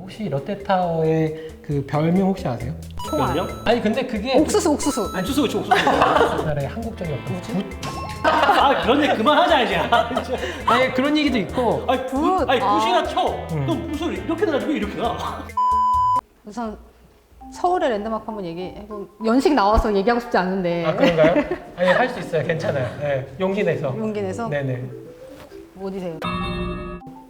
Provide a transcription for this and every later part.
혹시 롯데타워의 그 별명 혹시 아세요? 별명? 아니 근데 그게 옥수수. 아니 주소 그치 옥수수. 우리나라의 한국적인 어떤 굿? 아 그런 얘기 그만하자 이제. 아니 그런 얘기도 있고 아니 굿. 아니 아. 굿이나 쳐. 너 무슨 이렇게 나가지고 이렇게 나. 우선 서울의 랜드마크 한번 얘기해보. 연식 나와서 얘기하고 싶지 않은데. 아 그런가요? 아니 할 수 있어요. 괜찮아요. 네, 용기 내서. 용기 내서? 네네. 어디세요?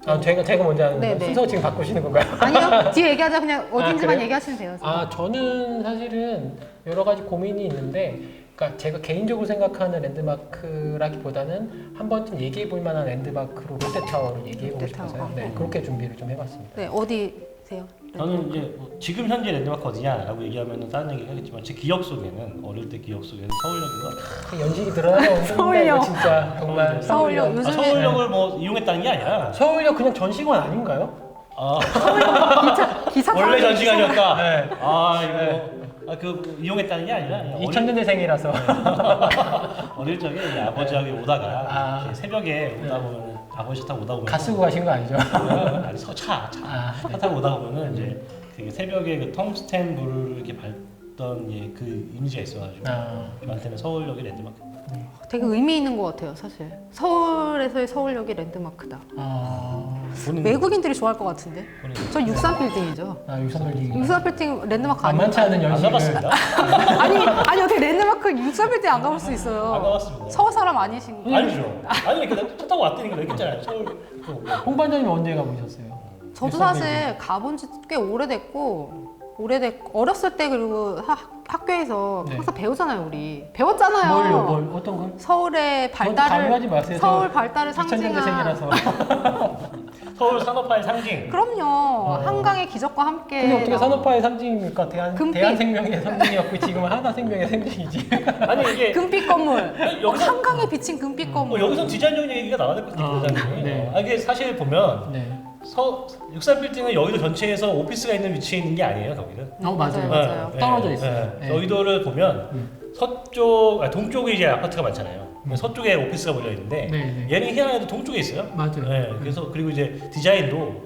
아 제가 먼저 하는 네, 거예요? 네. 순서 지금 바꾸시는 건가요? 아니요. 뒤에 얘기하자. 그냥 어딘지만 그래요? 얘기하시면 돼요. 아 저는 사실은 여러 가지 고민이 있는데, 그러니까 제가 개인적으로 생각하는 랜드마크라기보다는 한 번쯤 얘기해 볼 만한 랜드마크로 롯데타워를 얘기해 보고 롯데타워. 싶어서요. 네, 그렇게 준비를 좀 해봤습니다. 네, 어디세요? 저는 이제 뭐 지금 현재 랜드마크 어디냐라고 얘기하면 다른 얘기 하겠지만 제 기억 속에는 어릴 때 기억 속에는 서울역인 것 같아요. 그 연식이 드러나는 운동인데 서울역. 이거 진짜 정말 서울역. 아, 요즘에 서울역을 뭐 이용했다는 게 아니라 서울역 그냥 전시관 아닌가요? 아 기차 원래 타고 전시관이었다. 네. 아 이거 그 이용했다는 게 아니라 그냥 2000년대생이라서 어릴 적에 이제 아버지하고 오다가 아. 이렇게 새벽에 오다 보면 아버지 타고 오다 보면 가 쓰고 가신 거 아니죠? 아니 차 아. 타고 오다 보면은 이제 그 새벽에 그 텅스텐 불을 이렇게 밝던 그 이미지가 있어가지고 아. 저한테는 서울역이 랜드마크. 되게 의미 있는 것 같아요, 사실. 서울에서의 서울역이 랜드마크다. 외국인들이 좋아할 것 같은데. 저 63빌딩이죠. 아, 63빌딩. 63빌딩 랜드마크 안 만만치 않은 안 연식을. 가봤습니다. 아니 어떻게 랜드마크 63빌딩 안 가볼 수 있어요. 안 가봤습니다. 서울 사람 아니신 거. 아니죠. 아니 그러니까 차 타고 왔다니까 얘기했잖아요. 서울. 홍 반장님 언제 가보셨어요? 저도 사실 가본 지 꽤 오래됐고 어렸을 때 그리고 학교에서 네. 항상 배우잖아요, 우리. 배웠잖아요. 뭘 어떤 걸? 서울의 강요하지 발달을 마세요. 서울 발달을 상징한 2000년대생이라서. 서울 산업화의 상징. 그럼요. 한강의 기적과 함께 근데 어떻게 나온- 산업화의 상징입니까? 금빛. 대한생명의 상징이었고 지금은 하나생명의 상징이지. 아니 이게 금빛 건물. 여기서- 한강에 비친 금빛 건물. 여기서 디자인적 얘기가 나와야 될 것 같아요, 부장님. 네. 이게 사실 보면 네. 63빌딩은 여의도 전체에서 오피스가 있는 위치에 있는 게 아니에요, 거기는. 맞아요. 맞아요. 떨어져 있어요. 네. 여의도를 보면 동쪽에 이제 아파트가 많잖아요. 서쪽에 오피스가 몰려 있는데 네. 얘는 희한하게도 동쪽에 있어요. 맞아요. 네, 그래서 그리고 이제 디자인도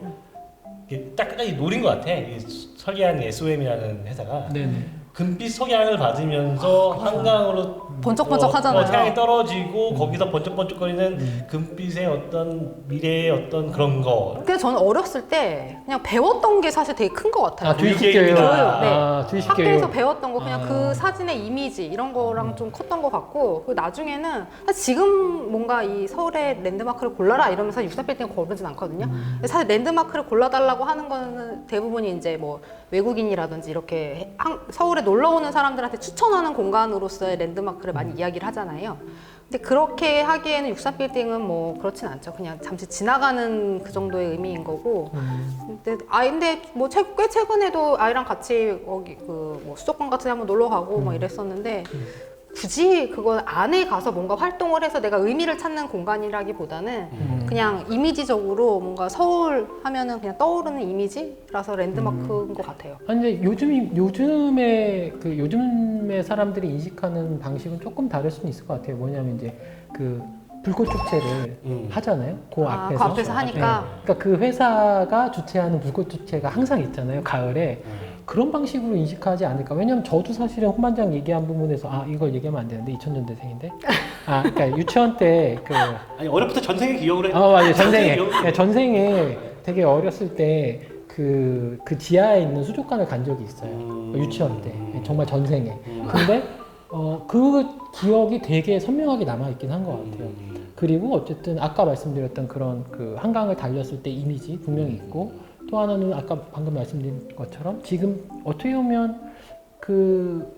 이게 딱 끝까지 노린 것 같아. 이 설계한 SOM이라는 회사가 네네. 금빛 석양을 받으면서 한강으로 번쩍번쩍 하잖아요. 태양이 떨어지고 거기서 번쩍번쩍거리는 금빛의 어떤 미래의 어떤 그런 거. 근데 저는 어렸을 때 그냥 배웠던 게 사실 되게 큰 것 같아요. 아, 주의식 교육. 교육. 아, 주의식 교육. 학교에서 배웠던 거 그냥 아. 그 사진의 이미지 이런 거랑 좀 컸던 것 같고, 그 나중에는 사실 지금 뭔가 이 서울의 랜드마크를 골라라 이러면서 64빌딩을 고르진 않거든요. 근데 사실 랜드마크를 골라달라고 하는 거는 대부분이 이제 뭐 외국인이라든지 이렇게 서울에 놀러 오는 사람들한테 추천하는 공간으로서의 랜드마크를 많이 이야기를 하잖아요. 근데 그렇게 하기에는 63빌딩은 뭐 그렇진 않죠. 그냥 잠시 지나가는 그 정도의 의미인 거고. 근데 뭐 꽤 최근에도 아이랑 같이 거기 그 뭐 수족관 같은 데 한번 놀러 가고 뭐 이랬었는데, 굳이 그거 안에 가서 뭔가 활동을 해서 내가 의미를 찾는 공간이라기보다는 그냥 이미지적으로 뭔가 서울 하면은 그냥 떠오르는 이미지라서 랜드마크인 것 같아요. 아니, 근데 요즘에 사람들이 인식하는 방식은 조금 다를 수는 있을 것 같아요. 뭐냐면 이제 그 불꽃 축제를 하잖아요. 그 앞에서. 그 앞에서 하니까. 그러니까 그 회사가 주최하는 불꽃 축제가 항상 있잖아요. 가을에. 그런 방식으로 인식하지 않을까. 왜냐면 저도 사실은 홍 반장 얘기한 부분에서 이걸 얘기하면 안 되는데 2000년대생인데. 그러니까 유치원 때 아니 어렵부터 전생의 기억을 해. 맞아요. 전생에. 기억. 네, 전생에 되게 어렸을 때 그 지하에 있는 수족관을 간 적이 있어요. 유치원 때. 정말 전생에. 근데 그 기억이 되게 선명하게 남아있긴 한 것 같아요. 그리고 어쨌든 아까 말씀드렸던 그런 그 한강을 달렸을 때 이미지 분명히 있고, 또 하나는 아까 방금 말씀드린 것처럼 지금 어떻게 보면 그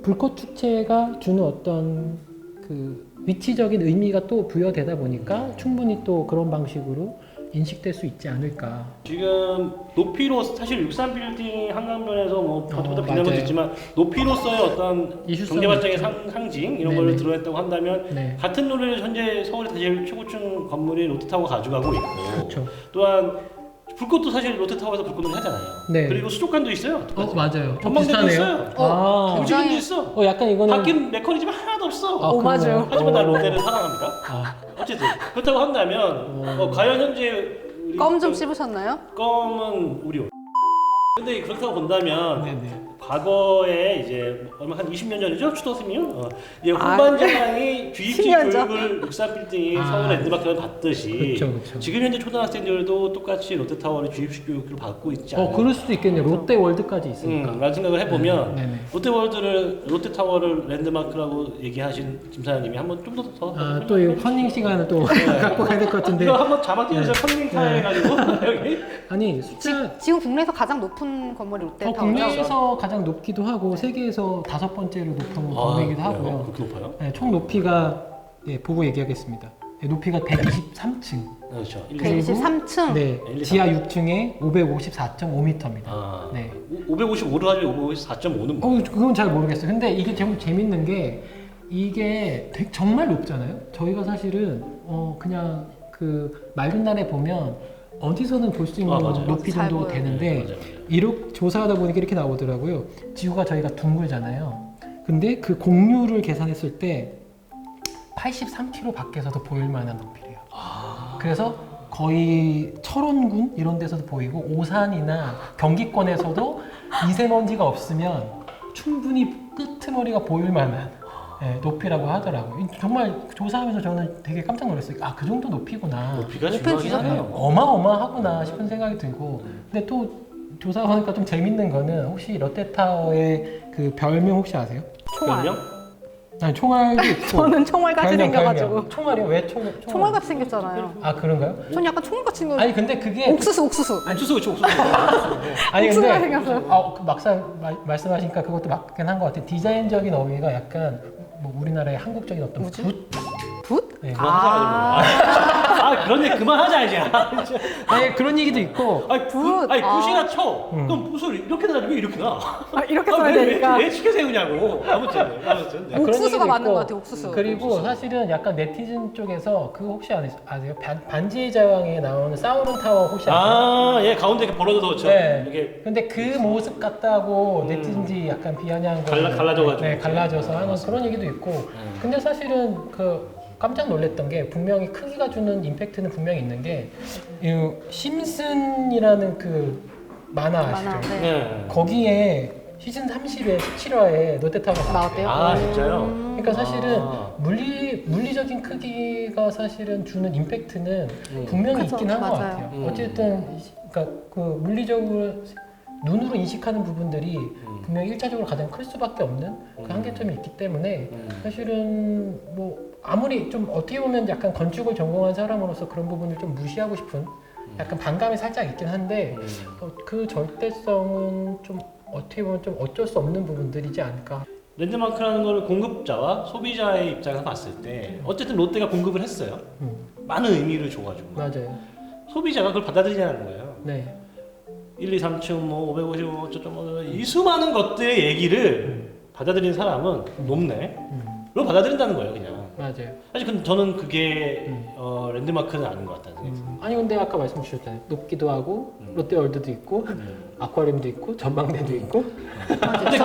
불꽃 축제가 주는 어떤 그 위치적인 의미가 또 부여되다 보니까 충분히 또 그런 방식으로 인식될 수 있지 않을까. 지금 높이로 사실 63빌딩 한강변에서 뭐 보다 비난 것도 맞아요. 있지만 높이로서의 어떤 이슈성이 경제발전의 있죠. 상징 이런 네네. 걸 드러냈다고 한다면 네. 같은 논리를 현재 서울의 제일 최고층 건물인 롯데타워가 가져가고 있고, 그렇죠. 또한 불꽃도 사실 롯데타워에서 불꽃놀이 하잖아요. 네. 그리고 수족관도 있어요. 똑같이. 맞아요. 전망대도 있어요. 움직임도 굉장히- 있어. 약간 이거는 바뀐 메커니즘 하나도 없어. 맞아요. 하지만 난 롯데를 사랑합니다. 아. 어쨌든 그렇다고 한다면 과연 현재 껌 좀 씹으셨나요? 껌은 우리. 근데 그렇다고 본다면 네네. 과거에 이제 얼마 한 20년 전이죠? 추도승이요? 이제 아, 후반전이 주입식 10년 전? 교육을 63빌딩이 아. 서울 랜드마크를 받듯이 그쵸. 지금 현재 초등학생들도 똑같이 롯데타워를 주입식 교육을 받고 있지 않을까? 그럴 수도 있겠네요. 롯데월드까지 있으니까. 라는 생각을 해보면 네네. 롯데타워를 랜드마크라고 얘기하신 김사장님이 한번 좀 더 또 이 컨닝 시간을 또 갖고 가야 될 것 같은데. 이거 한번 자막 띄워서 네. 컨닝타 해가지고 여기 아니 숫자 지금 국내에서 가장 높은 건물이 롯데타워죠. 국내에서 가장 높기도 하고 세계에서 5번째로 높은 건물이기도 하고요. 그렇게 높아요? 네, 총 높이가 보고 얘기하겠습니다. 네, 높이가 123층. 그렇죠. 123층. 네, 1, 2, 지하 6층에 554.5m입니다. 아, 네. 555를 하면 554.5는 뭐? 그건 잘 모르겠어요. 근데 이게 좀 재밌는 게 이게 정말 높잖아요. 저희가 사실은 그냥 그 맑은 날에 보면 어디서는 볼 수 있는 맞아요. 높이 잘 정도 보여요. 되는데 맞아요. 이렇게 조사하다 보니까 이렇게 나오더라고요. 지구가 저희가 둥글잖아요. 근데 그 공률을 계산했을 때 83km 밖에서도 보일 만한 높이래요. 그래서 거의 철원군 이런 데서도 보이고 오산이나 경기권에서도 미세먼지가 없으면 충분히 끄트머리가 보일 만한 높이라고 하더라고요. 정말 조사하면서 저는 되게 깜짝 놀랐어요. 그 정도 높이구나. 높이가 높이는 중요하긴 진짜 하네요. 어마어마하구나 싶은 생각이 들고. 근데 또 조사하니까 좀 재밌는 거는 혹시 롯데타워의 그 별명 혹시 아세요? 총알. 별명? 아니 총알도 있고. 저는 총알같이 별명, 생겨가지고. 별명. 총알이요? 왜 총알? 총알같이 생겼잖아요. 아 그런가요? 전 약간 총알같이 생겨. 아니 근데 그게 옥수수. 옥수수 그치 옥수수. 아니 옥수수가 근데 생겼어요. 그 막상 말씀하시니까 그것도 맞긴 한 것 같아요. 디자인적인 어휘가 약간 뭐 우리나라의 한국적인 어떤 뭐지? 붓? 붓? 네. 그런 얘기 그만하자 이제. 아니 그런 얘기도 있고. 아니 붓. 붓이나 쳐. 그럼 붓을 이렇게 나면 이렇게 나. 이렇게 써야 되니까. 왜 시켜 세우냐고. 아무튼. 네. 그런 옥수수가 얘기도 맞는 있고. 것 같아요, 옥수수. 그리고 사실은 약간 네티즌 쪽에서 그거 혹시 아세요? 반지의 제왕에 나오는 사우론 타워 혹시 아세요? 예 가운데 이렇게 벌어져서 그렇죠. 네. 이게 근데 그 모습 같다고 네티즌들이 약간 비아냥한 거 갈라져가지고. 네, 갈라져서 하는 그런 얘기도 있고. 근데 사실은 그 깜짝 놀랐던 게 분명히 크기가 주는 임팩트는 분명히 있는 게 이 심슨이라는 그 만화 아시죠? 만화, 네. 네. 거기에 시즌 30의 17화에 롯데타워가 나왔대요. 아 진짜요? 그러니까 사실은 아. 물리적인 크기가 사실은 주는 임팩트는 분명히 그죠, 있긴 한 것 맞아요. 같아요. 어쨌든 그러니까 그 물리적으로 눈으로 인식하는 부분들이 분명히 일차적으로 가장 클 수밖에 없는 그 한계점이 있기 때문에 사실은 뭐 아무리 좀 어떻게 보면 약간 건축을 전공한 사람으로서 그런 부분을 좀 무시하고 싶은 약간 반감이 살짝 있긴 한데 그 절대성은 좀 어떻게 보면 좀 어쩔 수 없는 부분들이지 않을까. 랜드마크라는 거를 공급자와 소비자의 입장에서 봤을 때 어쨌든 롯데가 공급을 했어요. 많은 의미를 줘가지고 맞아요. 소비자가 그걸 받아들이냐는 거예요. 네. 1, 2, 3층 뭐 555, 어쩌고 이 수많은 것들의 얘기를 받아들이는 사람은 높네. 로 받아들인다는 거예요, 그냥. 맞아요. 사실 근데 저는 그게 랜드마크는 아닌 것 같다는 생각이 들어요. 아니 근데 아까 말씀 주셨잖아요. 높기도 하고 롯데월드도 있고 아쿠아리움도 있고 전망대도 있고. 근데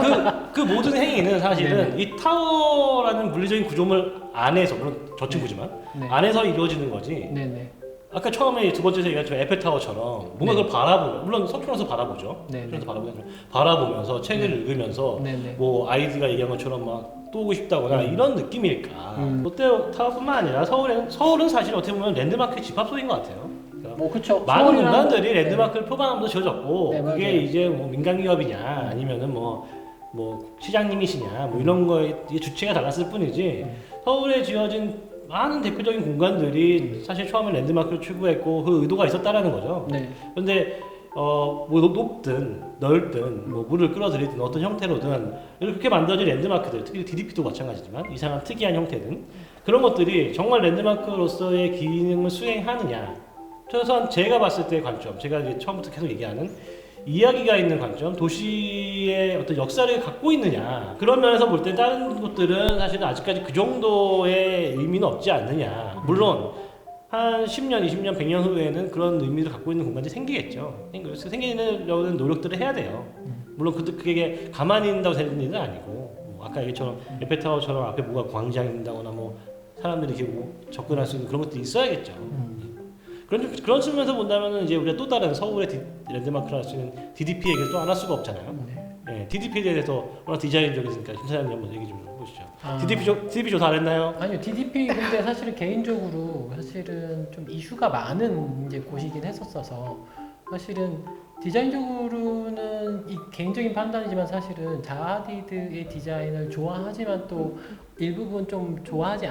그 모든 행위는 사실은 이 타워라는 물리적인 구조물 안에서 물론 저층구지만 네. 안에서 이루어지는 거지. 네네. 아까 처음에 두 번째에서 얘기했지만 에펠타워처럼 뭔가 그걸 바라보면 물론 서툴러서 바라보죠. 네. 서툴러서 바라보면서 책을 읽으면서 네네. 뭐 아이디가 얘기한 것처럼 막 또 오고 싶다거나 이런 느낌일까. 롯데타워뿐만 아니라 서울은 사실 어떻게 보면 랜드마크의 집합소인 것 같아요. 그러니까 뭐 그쵸. 많은 서울이랑- 공간들이 랜드마크를 표방하면서 지어졌고 네, 그게 맞아요. 이제 뭐 민간 기업이냐 아니면은 뭐 시장님이시냐 뭐 이런 거에 주체가 달랐을 뿐이지 서울에 지어진 많은 대표적인 공간들이 사실 처음에 랜드마크를 추구했고 그 의도가 있었다라는 거죠. 네. 그런데 뭐 높든 넓든 뭐 물을 끌어들이든 어떤 형태로든 이렇게 만들어진 랜드마크들 특히 DDP도 마찬가지지만 이상한 특이한 형태든 그런 것들이 정말 랜드마크로서의 기능을 수행하느냐 최소한 제가 봤을 때의 관점 제가 이제 처음부터 계속 얘기하는 이야기가 있는 관점 도시의 어떤 역사를 갖고 있느냐 그런 면에서 볼 때 다른 곳들은 사실은 아직까지 그 정도의 의미는 없지 않느냐 물론 한 10년, 20년, 100년 후에는 그런 의미를 갖고 있는 공간이 생기겠죠. 생기려는 노력들을 해야 돼요. 물론 그게 가만히 있는다고 되는 일은 아니고 뭐 아까 얘기처럼 에펠타워처럼 앞에 뭐가 광장이 있다거나 뭐 사람들이 이렇게 접근할 수 있는 그런 것들이 있어야겠죠. 그런 측면에서 본다면은 이제 우리가 또 다른 서울의 랜드마크를 할 수 있는 DDP 얘기를 또 안 할 수가 없잖아요. 네, DDP에 대해서 워낙 디자인적이니까 김 사장님 한번 얘기 좀 해보시죠. DDP 조사 안 했나요? 아니요, DDP 근데 사실은 개인적으로 사실은 좀 이슈가 많은 이제 곳이긴 했었어서 사실은 디자인적으로는 이 개인적인 판단이지만 사실은 자하디드의 디자인을 좋아하지만 또 일부분 좀 좋아하지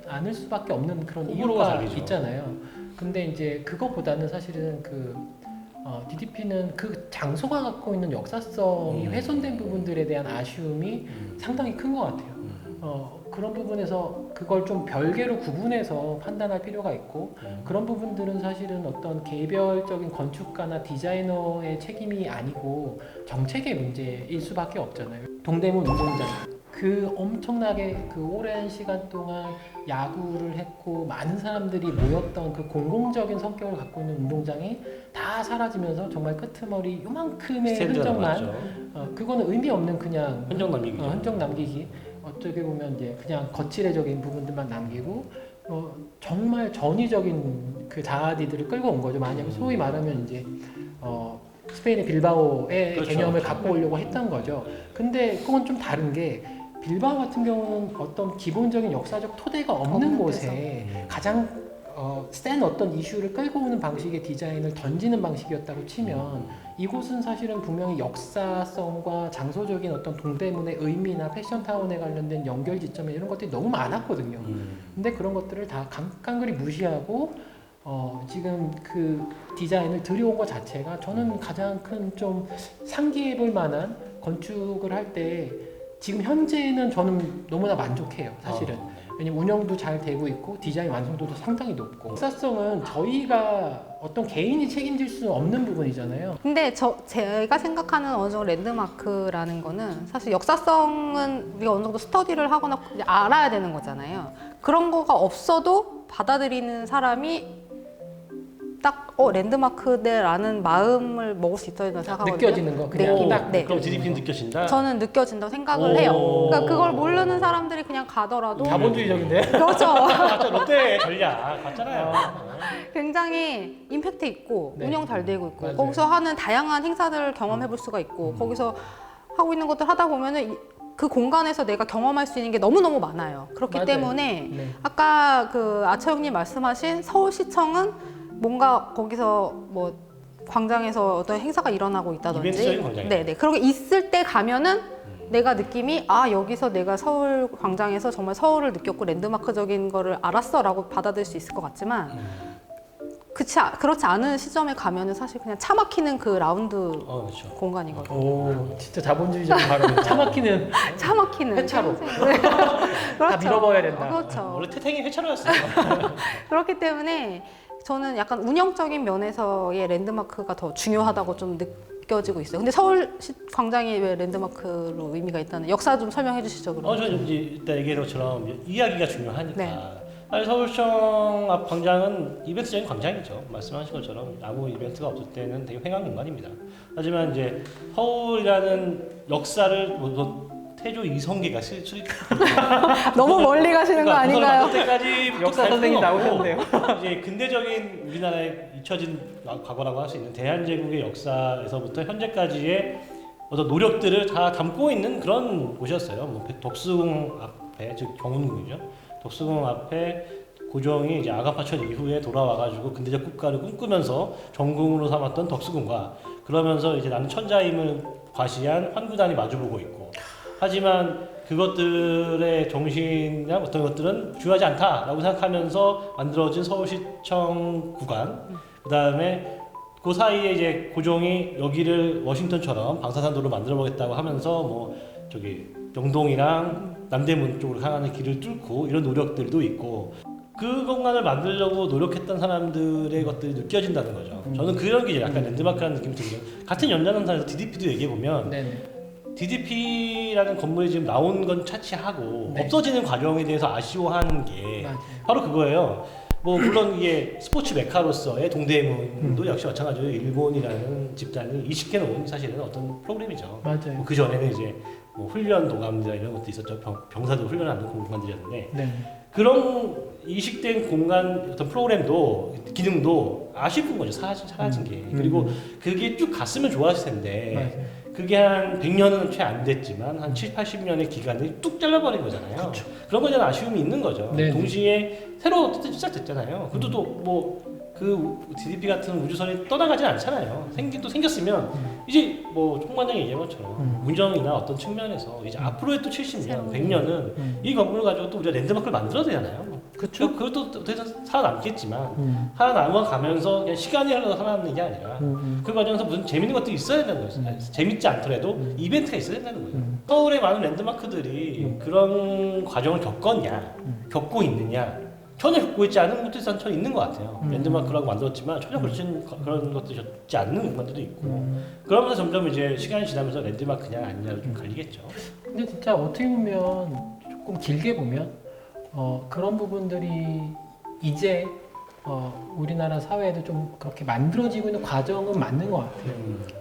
않을 수밖에 없는 그런 호불호가 이유가 갈리죠. 있잖아요. 근데 이제 그거보다는 사실은 DDP는 그 장소가 갖고 있는 역사성이 훼손된 부분들에 대한 아쉬움이 상당히 큰 것 같아요. 그런 부분에서 그걸 좀 별개로 구분해서 판단할 필요가 있고 그런 부분들은 사실은 어떤 개별적인 건축가나 디자이너의 책임이 아니고 정책의 문제일 수밖에 없잖아요. 동대문 운동장 그 엄청나게 그 오랜 시간 동안 야구를 했고 많은 사람들이 모였던 그 공공적인 성격을 갖고 있는 운동장이 다 사라지면서 정말 끄트머리 요만큼의 스탠드가 흔적만 남았죠. 그거는 의미 없는 그냥 흔적 남기기죠. 흔적 남기기. 어떻게 보면 이제 그냥 거칠해적인 부분들만 남기고 정말 전위적인 그 자아디들을 끌고 온 거죠. 만약에 소위 말하면 이제 스페인의 빌바오의 그렇죠. 개념을 갖고 오려고 했던 거죠. 근데 그건 좀 다른 게 빌바오 같은 경우는 어떤 기본적인 역사적 토대가 없는 곳에 가장 센 어떤 이슈를 끌고 오는 방식의 디자인을 던지는 방식이었다고 치면 이곳은 사실은 분명히 역사성과 장소적인 어떤 동대문의 의미나 패션타운에 관련된 연결 지점에 이런 것들이 너무 많았거든요. 근데 그런 것들을 다 깡그리 무시하고 지금 그 디자인을 들여온 것 자체가 저는 가장 큰 좀 상기해 볼 만한 건축을 할 때 지금 현재는 저는 너무나 만족해요, 사실은. 왜냐면 운영도 잘 되고 있고 디자인 완성도도 상당히 높고 역사성은 저희가 어떤 개인이 책임질 수 없는 부분이잖아요. 근데 제가 생각하는 어느 정도 랜드마크라는 거는 사실 역사성은 우리가 어느 정도 스터디를 하거나 이제 알아야 되는 거잖아요. 그런 거가 없어도 받아들이는 사람이 딱 랜드마크네라는 마음을 먹을 수 있어야 된다고 생각하거든요. 느껴지는 거 그냥 네. 딱 네. 그럼 DDP는 느껴진다? 저는 느껴진다고 생각을 오. 해요. 그러니까 그걸 모르는 사람들이 그냥 가더라도 자본주의적인데. 그렇죠. 가짜 롯데 전략 봤잖아요. 굉장히 임팩트 있고 네. 운영 잘 되고 있고 맞아요. 거기서 하는 다양한 행사들을 경험해 볼 수가 있고 거기서 하고 있는 것들 하다 보면은 그 공간에서 내가 경험할 수 있는 게 너무너무 많아요. 그렇기 맞아요. 때문에 네. 아까 그 아차형님 말씀하신 서울시청은 뭔가 거기서 뭐 광장에서 어떤 행사가 일어나고 있다든지 이벤트적인 광장이요. 네네 그렇게 있을 때 가면은 내가 느낌이 여기서 내가 서울 광장에서 정말 서울을 느꼈고 랜드마크적인 거를 알았어라고 받아들일 수 있을 것 같지만 그렇지 않은 시점에 가면은 사실 그냥 차 막히는 그 라운드 그렇죠. 공간이거든요. 오, 진짜 자본주의적인 발언. 차 막히는 차 막히는 회차로. 네. 다 밀어버려야 된다. 그렇죠. 원래 태탱이 회차로였어요. 그렇기 때문에 저는 약간 운영적인 면에서의 랜드마크가 더 중요하다고 좀 느껴지고 있어요. 근데 서울 광장이 왜 랜드마크로 의미가 있다는 역사 좀 설명해 주시죠. 그럼. 저는 이제 일단 얘기한 것처럼 이야기가 중요하니까. 네. 아니, 서울시청 앞 광장은 이벤트적인 광장이죠. 말씀하신 것처럼 아무 이벤트가 없을 때는 되게 횡한 공간입니다. 하지만 이제 서울이라는 역사를 태조 이성계가 수립. 너무 멀리 가시는 거 아닌가요? 그때까지 역사 선생님 나오셨는데요. 이제 근대적인 우리나라의 잊혀진 과거라고 할 수 있는 대한제국의 역사에서부터 현재까지의 어떤 노력들을 다 담고 있는 그런 곳이었어요. 뭐 덕수궁 앞에, 즉 경운궁이죠. 덕수궁 앞에 고종이 이제 아가파천 이후에 돌아와가지고 근대적 국가를 꿈꾸면서 정궁으로 삼았던 덕수궁과 그러면서 이제 나는 천자임을 과시한 환구단이 마주보고 있고. 하지만 그것들의 정신이나 어떤 것들은 중요하지 않다라고 생각하면서 만들어진 서울시청 구간, 그 다음에 그 사이에 이제 고종이 여기를 워싱턴처럼 방사선도로 만들어 보겠다고 하면서 뭐 영동이랑 남대문 쪽으로 향하는 길을 뚫고 이런 노력들도 있고 그 공간을 만들려고 노력했던 사람들의 것들이 느껴진다는 거죠. 저는 그런 게 이제 약간 랜드마크라는 느낌이 들어요. 같은 연장선상에서 DDP도 얘기해 보면 네네. DDP라는 건물이 지금 나온 건 차치하고 네. 없어지는 과정에 대해서 아쉬워하는 게 맞아요. 바로 그거예요. 뭐 물론 이게 스포츠 메카로서의 동대문도 역시 마찬가지로 일본이라는 집단이 이식해 놓은 사실은 어떤 프로그램이죠. 맞아요. 뭐그 전에는 이제 뭐 훈련 도감이나 이런 것도 있었죠. 병사도 훈련하는 공간들이었는데 네. 그런 이식된 공간 어떤 프로그램도 기능도 아쉬운 거죠. 사라진 게. 그리고 그게 쭉 갔으면 좋았을 텐데 맞아요. 그게 한 100년은 채 안 됐지만 한 70, 80년의 기간을 뚝 잘라버린 거잖아요. 그런 거에 대한 아쉬움이 있는 거죠. 네네. 동시에 새로 어쨌든 시작됐잖아요. 그것도 또뭐그 DDP 같은 우주선이 떠나가진 않잖아요. 생겼으면 이제 뭐 총관장이 얘기한 것처럼 운정이나 어떤 측면에서 이제 앞으로의 또 70년, 100년은 이 건물을 가지고 또 우리가 랜드마크를 만들어야 되잖아요. 그쵸. 그것도 어떻게 살아남겠지만 살아남아가면서 그냥 시간이 흘러서 살아남는 게 아니라 그 과정에서 무슨 재밌는 것들이 있어야 된다는 거예요. 재밌지 않더라도 이벤트가 있어야 된다는 거예요. 서울의 많은 랜드마크들이 그런 과정을 겪었냐, 겪고 있느냐, 전혀 겪고 있지 않은 것들이 전 있는 것 같아요. 랜드마크라고 만들었지만 전혀 그런 것들이 적지 않는 공간들도 있고 그러면서 점점 이제 시간이 지나면서 랜드마크냐 아니냐로 좀 갈리겠죠. 근데 진짜 어떻게 보면 조금 길게 보면 그런 부분들이 이제 우리나라 사회에도 좀 그렇게 만들어지고 있는 과정은 맞는 것 같아요.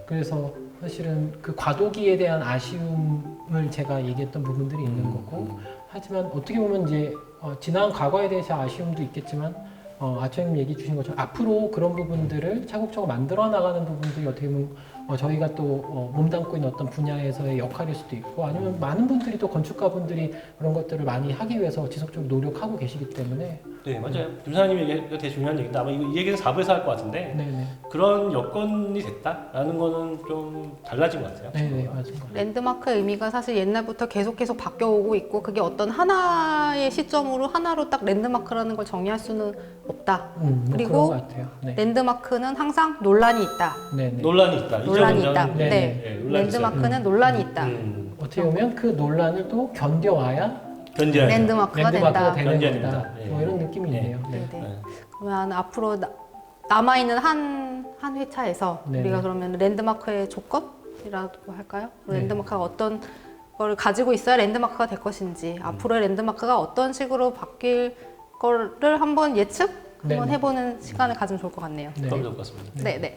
그래서 사실은 그 과도기에 대한 아쉬움을 제가 얘기했던 부분들이 있는 거고, 하지만 어떻게 보면 이제 지나간 과거에 대해서 아쉬움도 있겠지만 아처님 얘기 주신 것처럼 앞으로 그런 부분들을 차곡차곡 만들어 나가는 부분들이 어떻게 보면 저희가 또 몸담고 있는 어떤 분야에서의 역할일 수도 있고, 아니면 많은 분들이 또 건축가분들이 그런 것들을 많이 하기 위해서 지속적으로 노력하고 계시기 때문에. 네, 맞아요. 김사장님이 얘기가 되게 중요한 얘기인데 아마 이 얘기는 4부에서 할 것 같은데 네네. 그런 여건이 됐다라는 거는 좀 달라진 것 같아요. 네네, 맞습니다. 랜드마크의 의미가 사실 옛날부터 계속 바뀌어오고 있고, 그게 어떤 하나의 시점으로 하나로 딱 랜드마크라는 걸 정의할 수는 없다. 뭐 그리고 그런 것 같아요. 네. 랜드마크는 항상 논란이 있다. 네네. 논란이 있다. 논란이 이점은 있다. 좀, 네. 논란이 있어요. 랜드마크는 논란이 있다. 어떻게 보면 그 논란을 또 견뎌와야 견뎌야 돼요. 랜드마크가 된다. 되는 견뎌야 거다. 된다. 네. 뭐 이런 느낌이 있네요. 네. 네. 네. 그러면 앞으로 남아있는 한 회차에서 네네. 우리가 그러면 랜드마크의 조건이라고 할까요? 네. 랜드마크가 어떤 걸 가지고 있어야 랜드마크가 될 것인지, 앞으로의 랜드마크가 어떤 식으로 바뀔 거를 한번 예측? 한번 네네. 해보는 시간을 가지면 좋을 것 같네요. 네. 그럼 좋을 것 같습니다. 네, 네.